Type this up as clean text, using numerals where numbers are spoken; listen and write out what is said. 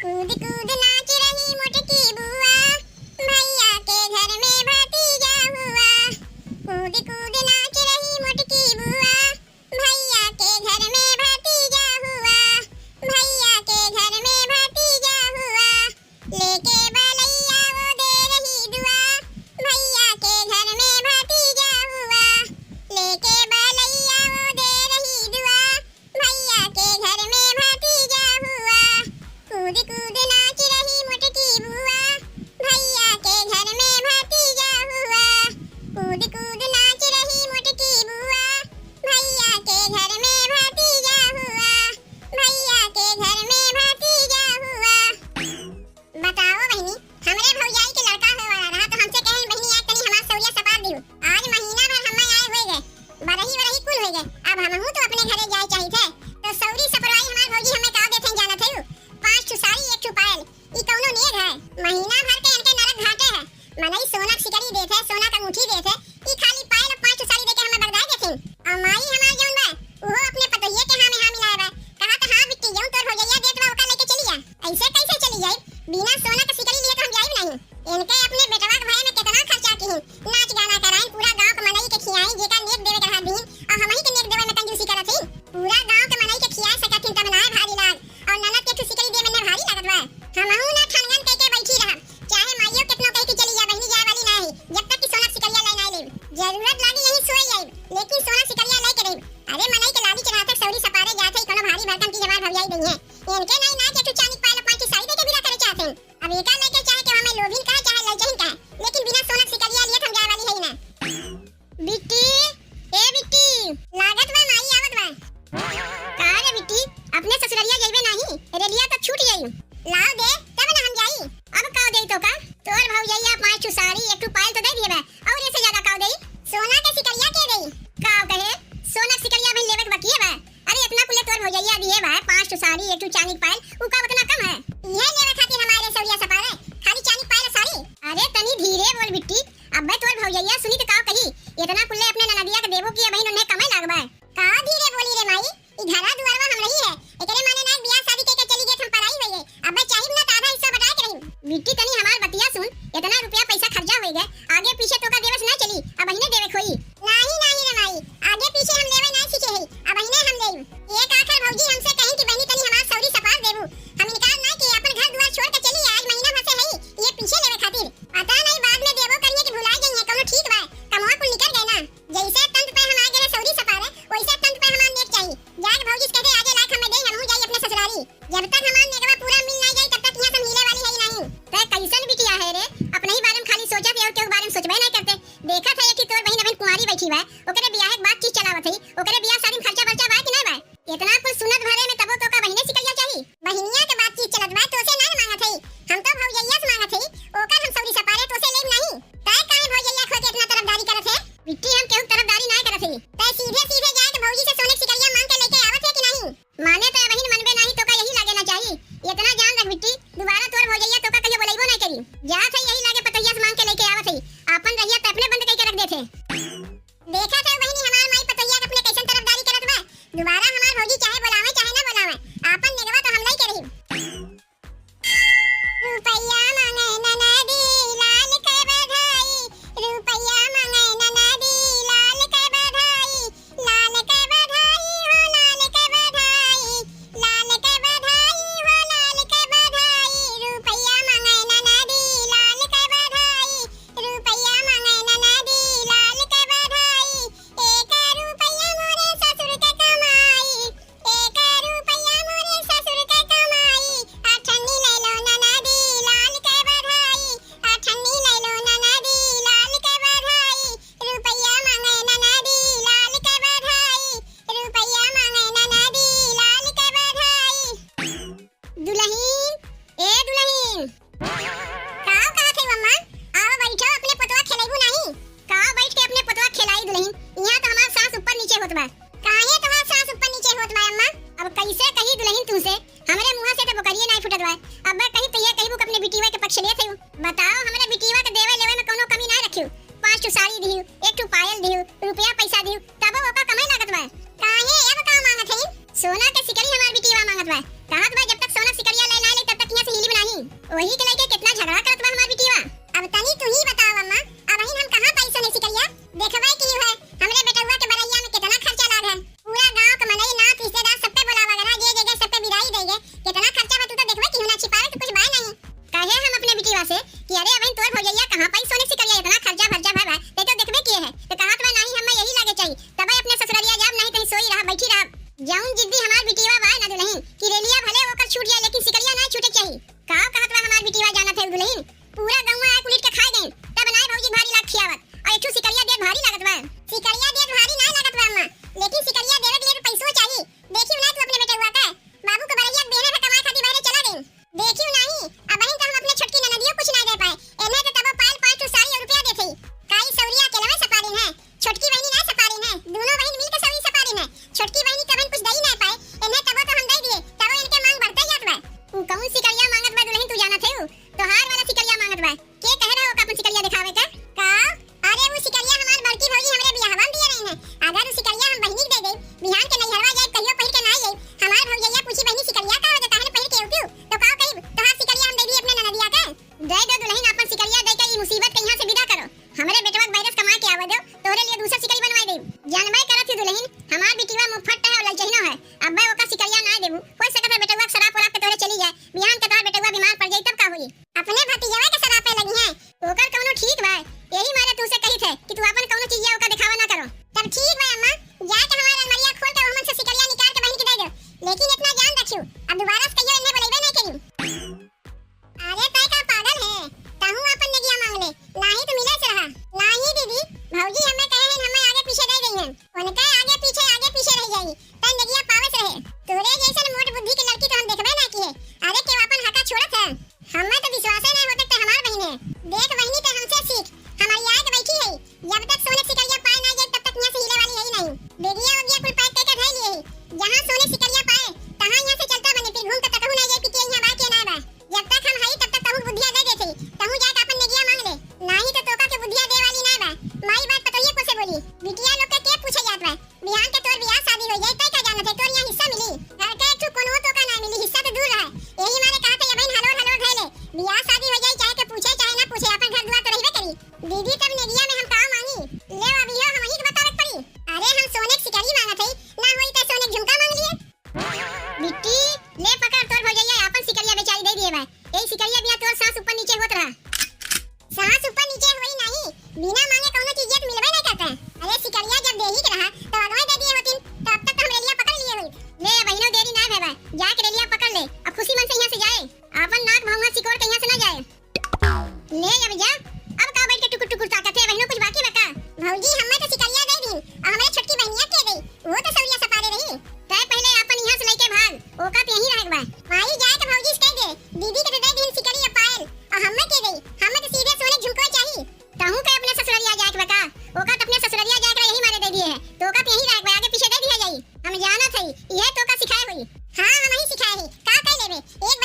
कूद कूद नाच रही मोटकी बुआ, भैया के घर में भतीजा हुआ। कूद कूद नाच रही मोटकी बुआ, भैया के घर में भतीजा हुआ। भैया के घर में भतीजा हुआ। लेके बलैया वो दे रही दुआ, भैया के घर में भतीजा हुआ। लेके बलैया वो दे रही दुआ, भैया के घर में भतीजा हुआ। कूद कूद नाच रही मोटकी बुआ, भैया के घर में भतीजा हुआ। कूद कूद नाच रही मोटकी बुआ, भैया के घर में भतीजा हुआ। भैया के घर में भतीजा हुआ। बताओ बहनी, हमरे भौजाई के लड़का होए वाला रहा तो हमसे कहे बहनी आज तनी हमार सौरिया सपार दिहु। आज महीना भर हम आए होए गए, बरही वरही कुल होए गए। अब हमहू तो अपने घरे जाए चाहिए थे तो सौरी सपरवाई हमार भौजी हमें का देथे जाना थेउ। 5 ठो साड़ी 1 ठो पायल, ई कौनो नेग है? महीना भर के इनके नरक घाटे है। मनई सोना के सिकड़ी देथे, सोना का अंगूठी देथे, ई खाली पायल और 5 ठो साड़ी देके हमें बगदाई देथिन। और माई हमार जौन बा ओहो अपने पतोहिए के हां में हां मिलाए बा। कहा त हां बिट्टी जौन तोर भौजैया देत बा ओका लेके चली जा। ऐसे कैसे चली जाई? बिना सोना के सिकड़ी लिए तो हम जाई नहीं। इनके अपने बेटवा के भाई में कितना खर्चा की, नाच गाना कराई, पूरा गांव के मनई के खियाई, जेका नेक देवे के हाथ दीन और हमही के नेक देवे में कंजूसी करत हई। पूरा गांव के मनई के खियाए सकत तब ना भारी लाग और ननद के सिकड़ी दे में ना भारी लागत बा। हमहू ना ठनगन कह के बैठी रहा, चाहे माईयो कितनो कह के चली जा, बहनी जाए वाली ना है जब तक कि सोना सिकड़िया ले ना ले। जरूरत लागी यही सोई जाई, लेकिन सोना सिकड़िया ले के रही। अरे मनई के लादी चढ़ाते सौरी सपारे जाते कोनो भारी भरकम की जवान भौजाई दई है। इनके नहीं ना के चांदी पायल 5 की साड़ी दे के बिना करे चाहते। अब एका लेके चाहे के हमें लोभिन का चाहे ललचहिन का, लेकिन बिना सोना सिकड़िया लिए हम जाए वाली है ना। बिट्टी, ए बिट्टी, लागत बा माई आवत बा। का रे बिट्टी, अपने ससुरलिया जइबे नहीं? रेलिया तो छूट जाई। लाओ दे तब ना हम जाई। अब का देई तो का? तोर भौजैया 5 ठो साड़ी 1 ठो पायल तो दे दिए बा, और इससे ज्यादा का देई? सोना के सिकड़िया के देई? का कहे सोना के सिकड़िया भई लेवे के बाकी है बा। अरे इतना कुले तोर भौजैया दिए बा 5 ठो साड़ी 1 ठो चांदी के पायल, उ का उतना कम है? ये लेवे खातिर हमारे सौरिया सपारे खाली चांदी के पायल साड़ी? अरे तनी धीरे बोल बिट्टी, अबे तोर भौजैया सुनी तो का कही? इतना कुले अपने ननदिया के देबो की बहिन उन्हें कमाई लागबा। का धीरे बोली रे माई, ई घरा दुआरवा हम रही है, एकरे माने ना बियाह शादी के चली गए हम पराई होई गए। अबे चाहिए ना आधा हिस्सा बटा के रही। बिट्टी तनी हमार बतिया सुन, इतना रुपया पैसा खर्चा होई गए, आगे पीछे तो का देवस ना चली, अब अहिने देवे खोई। नहीं नहीं रे माई, आगे पीछे हम देवे नहीं सीखे हई, अब अहिने हम देई। एक आखिर भौजी हमसे कहीं कि बहनी तनी हमार सौरी सपार देबू, हम इनकार ना कि अपन घर दुआर छोड़ के चली आज महीना भर से हई ये पीछे लेवे खातिर। पता नहीं बाद में देबो करिए कि भुला जाइए कोनो ठीक बा, कमवा कुल निकल गए ना। जैसे तंत पे हम आ गए सौरी सपारे वैसे तंत पे हमार नेक चाहिए। जाके भौजी कहते आजे लाख हमें देई, हमहू जाई अपने ससुराली। जब तक हमार नेकवा पूरा मिल ना जाए तब तक यहां से मिले वाली है नहीं। ते कैसन बिटिया है रे, अपने ही बारे में खाली सोचत है और केहू बारे में सोचबे नहीं करते। देखा था कि तोर बहन अबन कुंवारी बैठी बा, ओकरे बियाह के बाद चीज चलावत हई, ओकरे बियाह शादी में खर्चा बर्चा बा कि नहीं बा? इतना कुल सुनत भरे में तबो तो का बहिने सिकड़िया चाहिए? बहिनिया के बात चीज चलत बा तो से ना मांगत हई, हम तो भौजैया से मांगत हई, ओकर हम सौरी सपारे तो से लेब नहीं। तय काहे भौजैया खो के इतना तरफदारी करत है? बिट्टी हम केहू तरफदारी नहीं करत हई, तय सीधे सीधे जाए के भौजी से सोने की सिकड़िया मांग के लेके आवत है कि नहीं? माने तो बहिन मनबे नहीं तो का यही लागे ना चाहिए। इतना जान रख बिट्टी, दोबारा तोर भौजैया तो का कहियो बोलैबो नहीं करी। जात है यही लागे पतैया से मांग के लेके आवत हई, अपन रहिया त अपने बंद करके रख देथे। देखा था बहिनी हमार माई पतैया अपने कैसन तरफदारी करत बा। दोबारा हमार भौजी चाहे बुलावे चाहे ना बुलावे, आपन नेगवा तो हम नहीं करी। रुपैया मांगे ननदी लाल के बधाई, रुपैया मांगे ननदी लाल के बधाई, लाल के बधाई हो लाल के बधाई, लाल के बधाई हो लाल के बधाई। रुपैया मांगे ननदी लाल के बधाई, रुपैया मांगे ननदी लाल के बधाई। एक रुपैया मोरे ससुर के कमाई, एक रुपैया मोरे ससुर के कमाई। अठन्नी ले लो ननदी लाल के बधाई, अठन्नी ले लो ननदी लाल के बधाई। रुपैया मांगे ननदी लाल के बधाई, रुपैया मांगे ननदी लाल के बधाई। दुल्हन, ए दुल्हन, काव कहा थे मम्मा? आओ बैठो, अपने पतवा खिलाइबू नहीं? काव बैठ के अपने पतवा खिलाई दुल्हन, यहाँ तो हमार सांस ऊपर नीचे होत बा। काहे तोहार सांस ऊपर नीचे होत बा अम्मा? अब कैसे कही दुल्हन तुमसे, हमरे मुंह से तो बकरिए नहीं फुटत बा। अब कहीं तो ये कहिबू अपने बिटिवा के पक्ष लेत हई। बताओ हमरे बिटिवा के देवे लेवे में कोनो कमी ना रखियो। 5 ठो साड़ी दियो, 1 ठो पायल दियो, रुपया पैसा दियो, तब ओका कमाई लागत बा। काहे अब का मांगत हई? सोना के सिकड़ी हमार बिटिवा मांगत बा। कहत बा जब तक सोना सिकड़िया ले ना ले तब तक यहाँ से वही के लेके कितना झगड़ा करत बा हमार बिटिया। अब तनी तू ही बताओ अम्मा, अब हम कहां पाई सोने सिकरिया? देखबै की है हमरे बेटवा के बरैया में कितना खर्चा लाग है। पूरा गांव के मनई नात रिश्तेदार सब पे बुलावा गना, ये जगह सब पे बिदाई देगे, कितना खर्चा बा तू तो देखबै की ना छिपावे तो कुछ बाय नहीं। कहे हम अपने बिटिया से कि अरे अबे तोर भौजैया कहां पाई सोने सिकरिया, इतना खर्चा भरजा भाई ते तो देखबै की है। तो कहत बा नहीं हमें यही लागे चाहिए, तबे अपने ससुरलिया जाब, नहीं कहीं सोई रहा बैठी रहा। जाऊं जिद्दी हमार बिटिया बा ना दुल्हन कि रेलिया भले ओकर छूट जाए लेकिन सिकरिया ना छूटे चाहिए। का कहत बा हमार बिटिया जाना थे दुल्हन, पूरा गांव आ कुलिट के खा गई, तब नाय भौजी भारी लाग खियावत और एकठू सिकरिया दे भारी लागत बा। सिकरिया दे भारी ना लागत बा अम्मा, लेकिन सिकरिया देवे के लिए पैसो चाहिए। देखियो ना तू अपने बेटे हुआ का बाबू को बरैया देने में कमाई खाती बाहर चला गई। देखियो नहीं अब बहन तो हम अपने छोटकी ननदियो कुछ ना दे पाए, एने तो तब पाल 5 साड़ी और रुपया देथई। काई सौरिया के लवे सपारी है, छोटकी बहनी ना सपारी है, दोनों बहन मिलकर सौरी सपारी है। छोटकी बहनी कबन कुछ दई ना पाए, एने तब तो हम दे दिए, तब इनके मांग बढ़ते जात बा। कौन सिकरिया मांगत बा दुल्हन तू जाना थे तो हार वाला सिकरिया मांगत बा। के कह रहा हो का अपन सिकरिया दिखावे का? अरे वो सिकरिया हमार बड़की भौजी हमरे बियाहवा में दिए रही है। अगर वो सिकरिया हम बहनी दे दे, बिहान के नैहरवा जाए कहियो पहिर के ना आई, हमार भौजैया पूछी बहनी सिकरिया का हो जाता है पहिर के उठू तो का कही तोहार सिकरिया हम दे दी अपने ननदिया के। दे दो दुल्हन अपन सिकरिया दे के ई मुसीबत के यहां से विदा करो। हमरे बेटवा के वायरस कमा के आवे दो, तोरे लिए दूसरा सिकरी बनवाई दे। जानबे करत थी दुल्हन हमार बिटिवा मुफट है और ललचहिनो है, अब्बे ओका सिकरिया ना देबू कोई सकत है बेटवा शराब पराब के तोरे चली जाए, बिहान के तोहार बेटवा बीमार पड़ जाई तब का होई। अपने भतीजवा के शराब पे लगी है ओकर कौनो ठीक बा, यही मारे तू से कही थे कि तू अपन कौनो चीज ओका दिखावा ना करो। तब ठीक बा अम्मा, जाके हमार अलमारिया खोल के ओमन से सिकरिया निकाल के बहन के दे दो, लेकिन इतना जान रखियो अब दोबारा से कहियो इन्हें बुलाइबे नहीं करी। अरे तय का पागल है, ताहू अपन नेगिया मांग ले, नाही तो मिले से रहा। नाही दीदी भौजी हमें कहे हैं हमें आगे पीछे दे गई हैं, उनका आगे पीछे रह जाएगी तन नेगिया पावस रहे। तोरे जैसन मोट बुद्धि की लड़की तो हम देखबे ना की है। अरे के अपन हका छोड़त है, हमें तो विश्वास ही नहीं होता कि हमार बहन है। देख बहनी तो हमसे सीख, हमारी आग बैठी है, जब तक सोने सिकरिया पाए ना जाए तब तक यहां से हिले वाली है ही नहीं। बेगिया हो गया कुल पैक करके धर लिए है, जहां सोने सिकरिया पाए तहां यहां से चलता बने, फिर घूम के तकहु ना जाए पिके यहां बा के ना बा। जब तक हम हई तब तक तहु बुद्धिया दे देथे, तहु जाके अपन नेगिया मांग ले, नहीं तो तोका के बुद्धिया दे वाली ना बा। माई बात पतोहिए को से बोली, बिटिया लोग के पूछे जात बा, बिहान के तोर बियाह शादी हो जाए तय का जानत है तोर यहां हिस्सा मिली, घर के एक कोनो तो का ना मिली, हिस्सा तो दूर रहे। यही मारे कहा था ये बहन हलोर हलोर घैले, बियाह शादी हो जाए चाहे के पूछे चाहे ना पूछे अपन घर दुआर तो रहबे करी। दीदी तब नेगिया में हम का मांगी ले अभी हम ही के बतावत पड़ी। अरे हम सोने की सिकरी मांगत हई, ना होई त सोने झुमका मांग लिए। बिट्टी ले पकड़ तोर भौजैया अपन सिकरिया बेचारी दे दिए बा, ए सिकरिया बिया तोर सांस ऊपर नीचे होत रहा। सांस ऊपर नीचे होई नहीं, बिना मांगे कोनो चीज तो मिलबे नहीं करता। अरे सिकरिया जब दे ही के रहा तो अगवा दे दिए होतिन, तब तक हम रेलिया पकड़ लिए होई। ले बहनों देरी ना भेबा, जाके रेलिया पकड़ ले, अब खुशी मन से यहां से जाए, अपन नाक भौंगा सिकोड़ के यहां से ना जाए। ले अब जा, अब का बैठ के टुकुर टुकुर ताकत है बहनों कुछ बाकी बका। भौजी हमें तो सिकरिया दे दी और हमारे छोटकी बहनिया के गई, वो तो सौरिया सपारे रही। तय पहले अपन यहां से लेके भाग, ओका पे यहीं रहबा। माई जाए के भौजी से कह दे दीदी के दे दी सिकरिया पायल और हमें के गई, हमें तो सीधे सोने झुमको चाहिए। ताहू के अपने ससुरलिया जाए के बका, ओका तो अपने ससुरलिया जाके यहीं मारे दे दिए है, तो ओका पे यहीं रहबा, आगे पीछे दे दिया जाई। हम जाना थई यह तो का सिखाए हुई। हां हम ही सिखाए ही का कह लेबे, एक